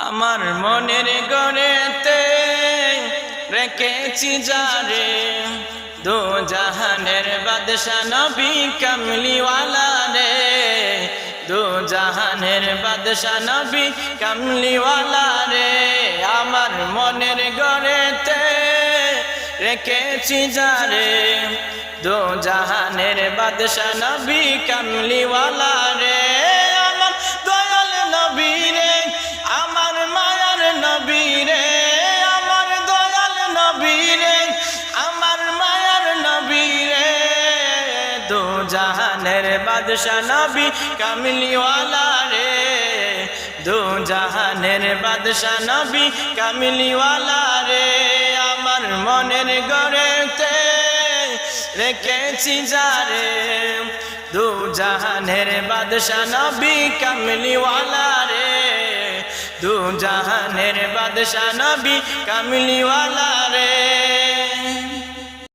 আমার মনের গড়েতে রেখেছি যারে, দো জাহানের বাদশা নবী কামলিওয়ালা রে, দো জাহানের বাদশা নবী কামলিওয়ালা রে। আমার মনের গড়েতে রেখেছি যারে, দো জাহানের বাদশা নবী কামলিওয়ালা রে। আমার দয়াল নবী রে, আমার মায়ার নবী রে, আমার দয়াল নবী রে, আমার মায়ার নবী রে, দো জাহানের বাদশা নবী কামলিওয়ালা রে, দো জাহানের বাদশা নবী কামলিওয়ালা রে। আমার মনের গড়েতে রেখেছি যারে, দো জাহানের বাদশা নবী কামলিওয়ালা রে, দো জাহানের বাদশা নবী কামলিওয়ালা রে।